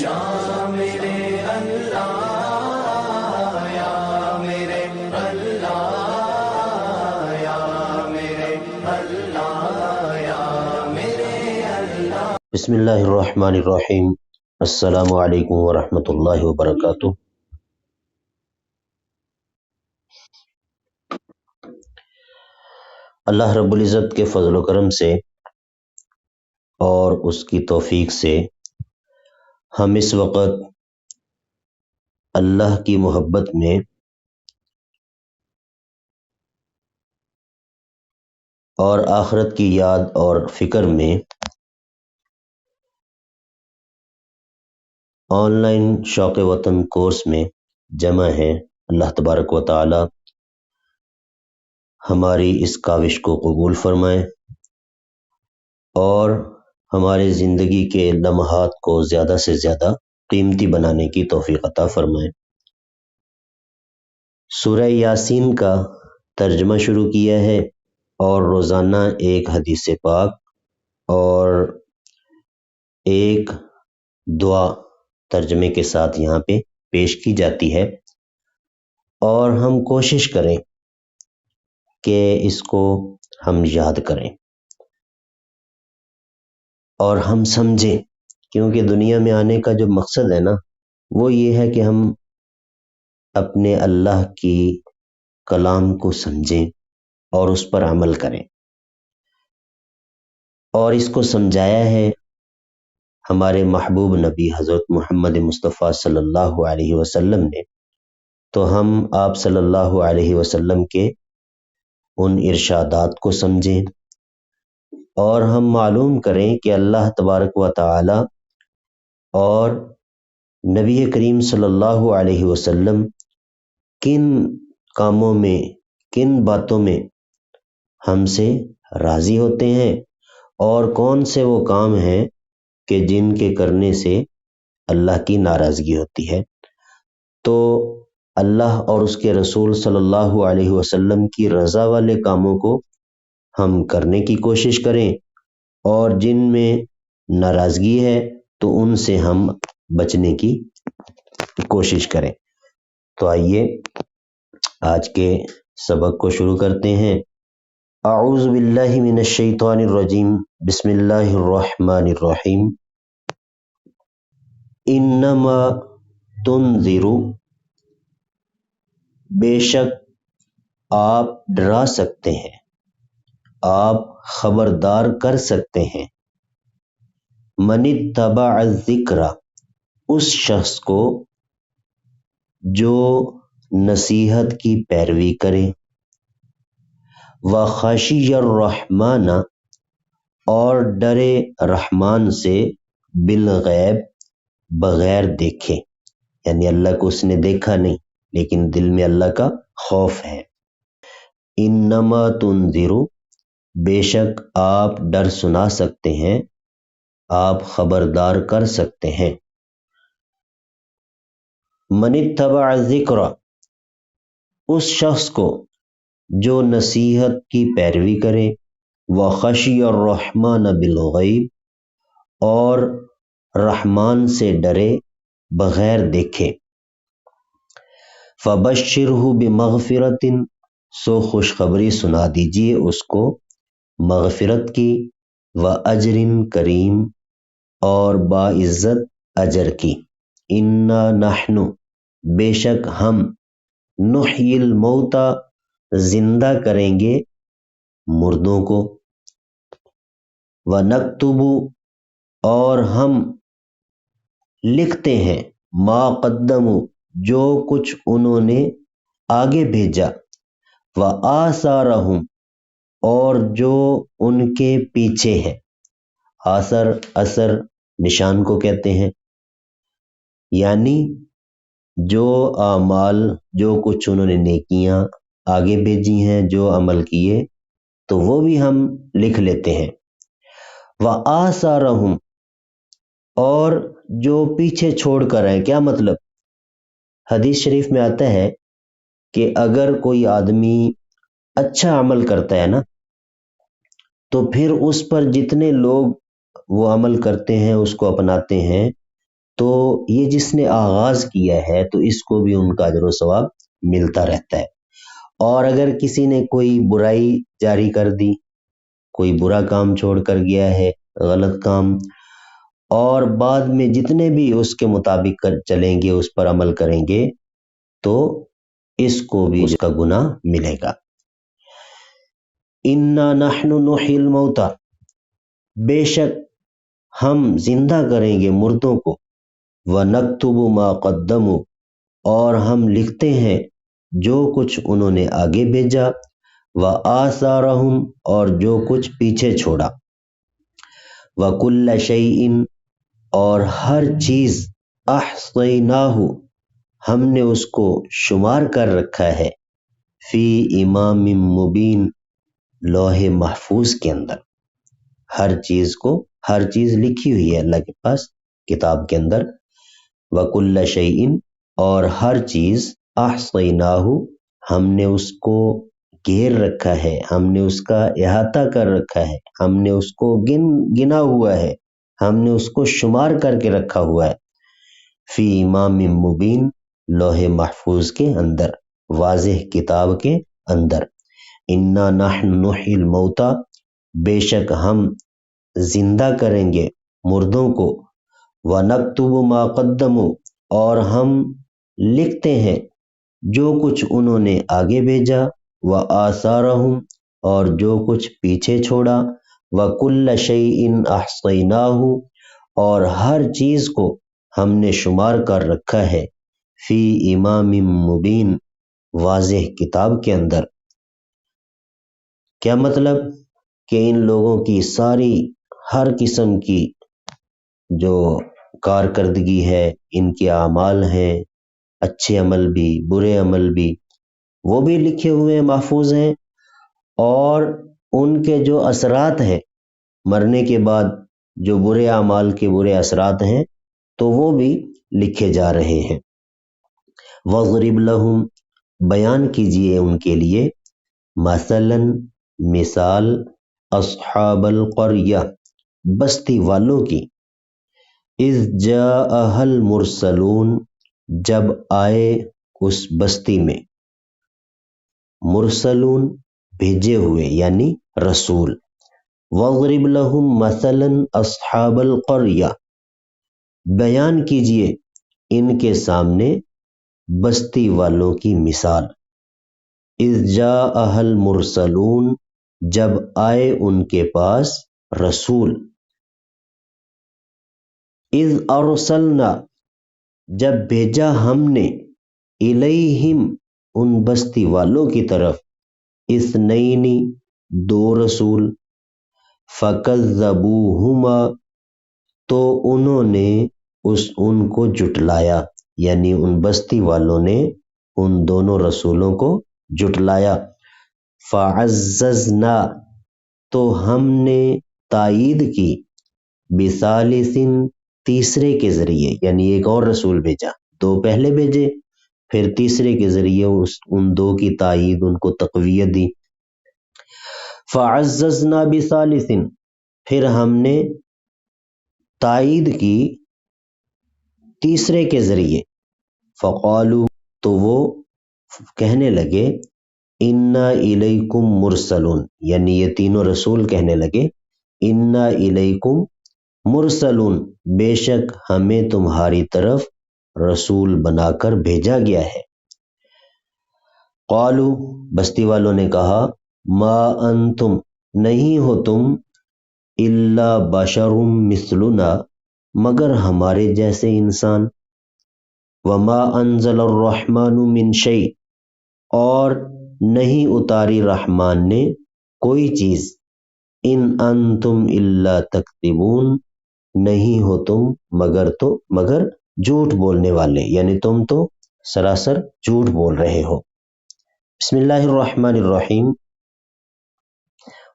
یا میرے اللہ، یا میرے اللہ، یا میرے اللہ، یا میرے اللہ۔ بسم اللہ الرحمن الرحیم۔ السلام علیکم ورحمۃ اللہ وبرکاتہ۔ اللہ رب العزت کے فضل و کرم سے اور اس کی توفیق سے ہم اس وقت اللہ کی محبت میں اور آخرت کی یاد اور فکر میں آن لائن شوق وطن کورس میں جمع ہیں۔ اللہ تبارک و تعالی ہماری اس کاوش کو قبول فرمائے اور ہمارے زندگی کے لمحات کو زیادہ سے زیادہ قیمتی بنانے کی توفیق عطا فرمائے۔ سورہ یاسین کا ترجمہ شروع کیا ہے اور روزانہ ایک حدیث پاک اور ایک دعا ترجمے کے ساتھ یہاں پہ پیش کی جاتی ہے، اور ہم کوشش کریں کہ اس کو ہم یاد کریں اور ہم سمجھیں، کیونکہ دنیا میں آنے کا جو مقصد ہے نا، وہ یہ ہے کہ ہم اپنے اللہ کی کلام کو سمجھیں اور اس پر عمل کریں، اور اس کو سمجھایا ہے ہمارے محبوب نبی حضرت محمد مصطفیٰ صلی اللہ علیہ وسلم نے۔ تو ہم آپ صلی اللہ علیہ وسلم کے ان ارشادات کو سمجھیں اور ہم معلوم کریں کہ اللہ تبارک و تعالی اور نبی کریم صلی اللہ علیہ وسلم کن کاموں میں، کن باتوں میں ہم سے راضی ہوتے ہیں اور کون سے وہ کام ہیں کہ جن کے کرنے سے اللہ کی ناراضگی ہوتی ہے۔ تو اللہ اور اس کے رسول صلی اللہ علیہ وسلم کی رضا والے کاموں کو ہم کرنے کی کوشش کریں، اور جن میں ناراضگی ہے تو ان سے ہم بچنے کی کوشش کریں۔ تو آئیے آج کے سبق کو شروع کرتے ہیں۔ اعوذ باللہ من الشیطان الرجیم، بسم اللہ الرحمن الرحیم۔ انما تنذر، بے شک آپ ڈرا سکتے ہیں، آپ خبردار کر سکتے ہیں، من اتبع الذکر، اس شخص کو جو نصیحت کی پیروی کرے، وخشی الرحمن، اور ڈرے رحمان سے، بالغیب، بغیر دیکھے، یعنی اللہ کو اس نے دیکھا نہیں لیکن دل میں اللہ کا خوف ہے۔ انما تنذر، بے شک آپ ڈر سنا سکتے ہیں، آپ خبردار کر سکتے ہیں، من اتبع الذکر، اس شخص کو جو نصیحت کی پیروی کرے، وخشی الرحمن بالغیب، اور رحمان سے ڈرے بغیر دیکھے، فبشرہ بمغفرۃ، سو خوشخبری سنا دیجیے اس کو مغفرت کی، واجر کریم، اور باعزت اجر کی، انا نحن، بے شک ہم، نحیی الموتى، زندہ کریں گے مردوں کو، ونکتب، اور ہم لکھتے ہیں، ما قدموا، جو کچھ انہوں نے آگے بھیجا، وآثارہم، اور جو ان کے پیچھے ہے، اثر نشان کو کہتے ہیں، یعنی جو اعمال، جو کچھ انہوں نے نیکیاں آگے بھیجی ہیں، جو عمل کیے، تو وہ بھی ہم لکھ لیتے ہیں، وآثارہم، اور جو پیچھے چھوڑ کر آئے۔ کیا مطلب؟ حدیث شریف میں آتا ہے کہ اگر کوئی آدمی اچھا عمل کرتا ہے نا، تو پھر اس پر جتنے لوگ وہ عمل کرتے ہیں، اس کو اپناتے ہیں، تو یہ جس نے آغاز کیا ہے تو اس کو بھی ان کا اجر و ثواب ملتا رہتا ہے. اور اگر کسی نے کوئی برائی جاری کر دی، کوئی برا کام چھوڑ کر گیا ہے، غلط کام، اور بعد میں جتنے بھی اس کے مطابق چلیں گے، اس پر عمل کریں گے، تو اس کو بھی اس کا گناہ ملے گا. اِنَّا نَحْنُ نُحْيِي الْمَوْتَى، بے شک ہم زندہ کریں گے مردوں کو، وَنَكْتُبُ مَا قَدَّمُوا، اور ہم لکھتے ہیں جو کچھ انہوں نے آگے بھیجا، وَآثَارَهُمْ، اور جو کچھ پیچھے چھوڑا، وَكُلَّ شَيْءٍ، اور ہر چیز، احصیناہ، ہم نے اس کو شمار کر رکھا ہے، فی امام مبین، لوح محفوظ کے اندر. ہر چیز لکھی ہوئی ہے اللہ کے پاس کتاب کے اندر. وَكُلَّ شَيْءٍ، اور ہر چیز، احصیناہ، ہم نے اس کو گھیر رکھا ہے، ہم نے اس کا احاطہ کر رکھا ہے، ہم نے اس کو گنا ہوا ہے، ہم نے اس کو شمار کر کے رکھا ہوا ہے، فی امام مبین، لوح محفوظ کے اندر، واضح کتاب کے اندر. انا نحن نحیی الموتى، بے شک ہم زندہ کریں گے مردوں کو، ونکتب ما قدموا، اور ہم لکھتے ہیں جو کچھ انہوں نے آگے بھیجا، وآثارہم، اور جو کچھ پیچھے چھوڑا، وکل شیء احصیناہ، اور ہر چیز کو ہم نے شمار کر رکھا ہے، فی امام مبین، واضح کتاب کے اندر. کیا مطلب؟ کہ ان لوگوں کی ساری ہر قسم کی جو کارکردگی ہے، ان کے اعمال ہیں، اچھے عمل بھی، برے عمل بھی، وہ بھی لکھے ہوئے ہیں، محفوظ ہیں، اور ان کے جو اثرات ہیں مرنے کے بعد، جو برے اعمال کے برے اثرات ہیں، تو وہ بھی لکھے جا رہے ہیں. وَاضْرِبْ لَهُمْ، بیان کیجئے ان کے لیے، مثلاً مثال، اصحاب القریہ، بستی والوں کی، اذ جاءها المرسلون، جب آئے اس بستی میں، مرسلون بھیجے ہوئے یعنی رسول. وَاضْرِبْ لَهُمْ مَثَلًا أَصْحَابَ الْقَرْيَةِ، بیان کیجئے ان کے سامنے بستی والوں کی مثال. اِذْ جَاءَهَا الْمُرْسَلُونَ، جب آئے ان کے پاس رسول. اِذْ أَرْسَلْنَا، جب بھیجا ہم نے، اِلَيْهِمْ، ان بستی والوں کی طرف، اثنین، دو رسول، فَكَذَّبُوهُمَا، تو انہوں نے ان کو جھٹلایا، یعنی ان بستی والوں نے ان دونوں رسولوں کو جھٹلایا. فَعَزَّزْنَا، تو ہم نے تائید کی، بِثَالِثٍ، تیسرے کے ذریعے، یعنی ایک اور رسول بھیجا، دو پہلے بھیجے، پھر تیسرے کے ذریعے ان دو کی تائید، ان کو تقویت دی. فَعَزَّزْنَا بِثَالِثٍ، پھر ہم نے تائید کی تیسرے کے ذریعے. فَقَالُوا، تو وہ کہنے لگے، اِنَّا إِلَيْكُمْ مُرْسَلُونَ، یعنی یہ تینوں رسول کہنے لگے، اِنَّا إِلَيْكُمْ مُرْسَلُونَ، بے شک ہمیں تمہاری طرف رسول بنا کر بھیجا گیا ہے. قالوا، بستی والوں نے کہا، ما انتم، نہیں ہو تم، الا بشر مثلنا، مگر ہمارے جیسے انسان. وما انزل الرحمن من شیء، اور نہیں اتاری رحمان نے کوئی چیز. ان انتم الا تکذبون، نہیں ہو تم مگر جھوٹ بولنے والے، یعنی تم تو سراسر جھوٹ بول رہے ہو. بسم اللہ الرحمن الرحیم.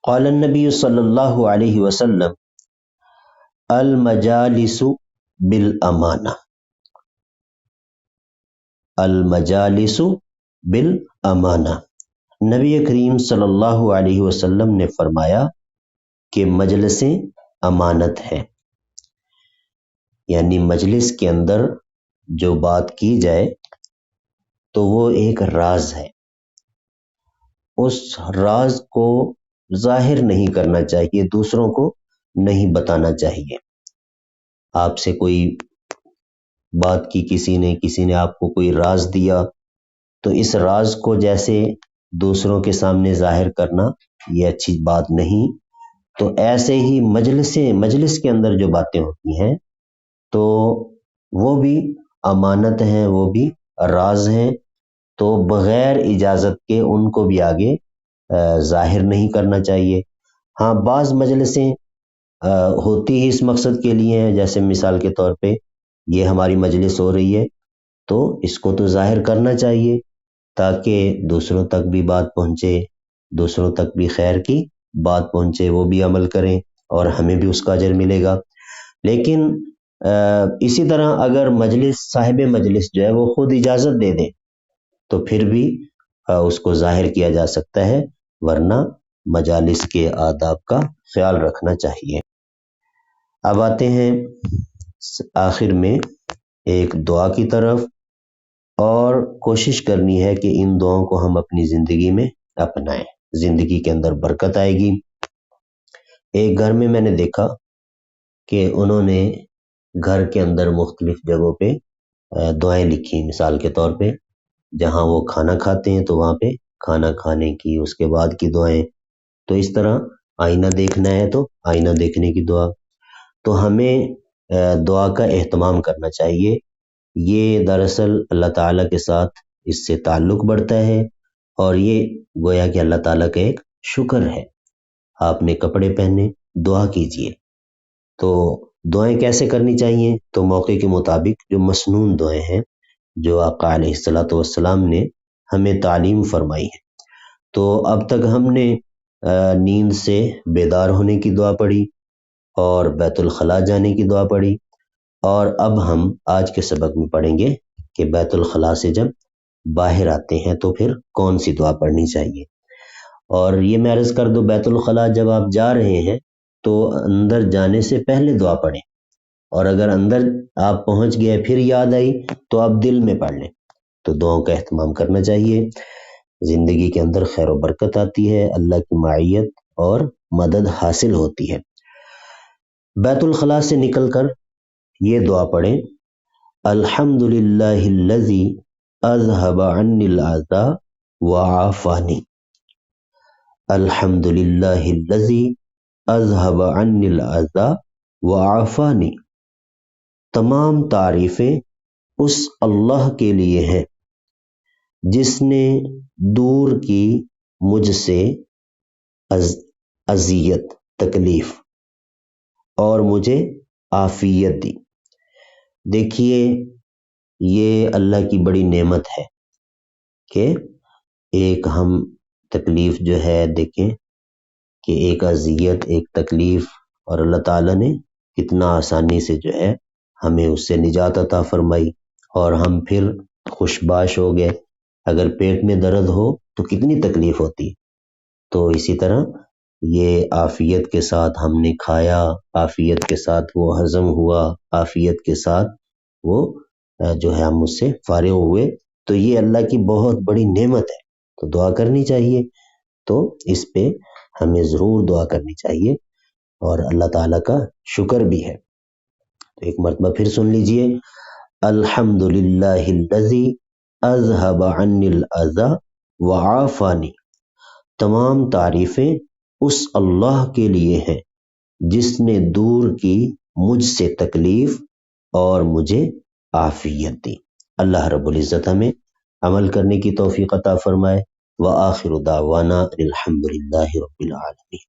قال النبی صلی اللہ علیہ وسلم، المجالس بالامانہ، المجالس بالامانہ. نبی کریم صلی اللہ علیہ وسلم نے فرمایا کہ مجلسیں امانت ہیں، یعنی مجلس کے اندر جو بات کی جائے تو وہ ایک راز ہے، اس راز کو ظاہر نہیں کرنا چاہیے، دوسروں کو نہیں بتانا چاہیے۔ آپ سے کوئی بات کی کسی نے آپ کو کوئی راز دیا، تو اس راز کو جیسے دوسروں کے سامنے ظاہر کرنا یہ اچھی بات نہیں۔ تو ایسے ہی مجلس کے اندر جو باتیں ہوتی ہیں تو وہ بھی امانت ہیں، وہ بھی راز ہیں، تو بغیر اجازت کے ان کو بھی آگے ظاہر نہیں کرنا چاہیے۔ ہاں، بعض مجلسیں ہوتی ہی اس مقصد کے لیے ہیں، جیسے مثال کے طور پہ یہ ہماری مجلس ہو رہی ہے تو اس کو تو ظاہر کرنا چاہیے تاکہ دوسروں تک بھی بات پہنچے، دوسروں تک بھی خیر کی بات پہنچے، وہ بھی عمل کریں اور ہمیں بھی اس کا اجر ملے گا۔ لیکن اسی طرح اگر صاحب مجلس جو ہے وہ خود اجازت دے دے تو پھر بھی اس کو ظاہر کیا جا سکتا ہے، ورنہ مجالس کے آداب کا خیال رکھنا چاہیے۔ اب آتے ہیں آخر میں ایک دعا کی طرف، اور کوشش کرنی ہے کہ ان دعاؤں کو ہم اپنی زندگی میں اپنائیں، زندگی کے اندر برکت آئے گی۔ ایک گھر میں نے دیکھا کہ انہوں نے گھر کے اندر مختلف جگہوں پہ دعائیں لکھی، مثال کے طور پہ جہاں وہ کھانا کھاتے ہیں تو وہاں پہ کھانا کھانے کی، اس کے بعد کی دعائیں، تو اس طرح آئینہ دیکھنا ہے تو آئینہ دیکھنے کی دعا۔ تو ہمیں دعا کا اہتمام کرنا چاہیے، یہ دراصل اللہ تعالیٰ کے ساتھ اس سے تعلق بڑھتا ہے، اور یہ گویا کہ اللہ تعالیٰ کا ایک شکر ہے۔ آپ نے کپڑے پہنے، دعا کیجئے۔ تو دعائیں کیسے کرنی چاہیے؟ تو موقع کے مطابق جو مسنون دعائیں ہیں، جو آقا علیہ الصلوۃ والسلام نے ہمیں تعلیم فرمائی ہے۔ تو اب تک ہم نے نیند سے بیدار ہونے کی دعا پڑھی اور بیت الخلاء جانے کی دعا پڑھی، اور اب ہم آج کے سبق میں پڑھیں گے کہ بیت الخلاء سے جب باہر آتے ہیں تو پھر کون سی دعا پڑھنی چاہیے۔ اور یہ میں عرض کر دوں، بیت الخلاء جب آپ جا رہے ہیں تو اندر جانے سے پہلے دعا پڑھیں، اور اگر اندر آپ پہنچ گئے پھر یاد آئی تو آپ دل میں پڑھ لیں۔ تو دعاؤں کا اہتمام کرنا چاہیے، زندگی کے اندر خیر و برکت آتی ہے، اللہ کی معیت اور مدد حاصل ہوتی ہے۔ بیت الخلاء سے نکل کر یہ دعا پڑھیں، الحمدللہ الذی اذہب عنی العذا وعافانی، الحمدللہ الذی اذہب عنی العذا وعافانی۔ تمام تعریفیں اس اللہ کے لیے ہیں جس نے دور کی مجھ سے اذیت، تکلیف، اور مجھے عافیت دی۔ دیکھیے، یہ اللہ کی بڑی نعمت ہے کہ ایک ہم تکلیف جو ہے دیکھیں کہ ایک اذیت، ایک تکلیف، اور اللہ تعالیٰ نے کتنا آسانی سے جو ہے ہمیں اس سے نجات عطا فرمائی، اور ہم پھر خوشباش ہو گئے۔ اگر پیٹ میں درد ہو تو کتنی تکلیف ہوتی، تو اسی طرح یہ عافیت کے ساتھ ہم نے کھایا، عافیت کے ساتھ وہ ہضم ہوا، عافیت کے ساتھ وہ جو ہے ہم اس سے فارغ ہوئے، تو یہ اللہ کی بہت بڑی نعمت ہے۔ تو دعا کرنی چاہیے، تو اس پہ ہمیں ضرور دعا کرنی چاہیے، اور اللہ تعالیٰ کا شکر بھی ہے۔ تو ایک مرتبہ پھر سن لیجئے، الحمدللہ الذی اذہب عنی العذا وعافانی۔ تمام تعریفیں اس اللہ کے لیے ہیں جس نے دور کی مجھ سے تکلیف اور مجھے عافیت دی۔ اللہ رب العزت ہمیں عمل کرنے کی توفیق عطا فرمائے۔ وآخر دعوانا الحمدللہ رب العالمین۔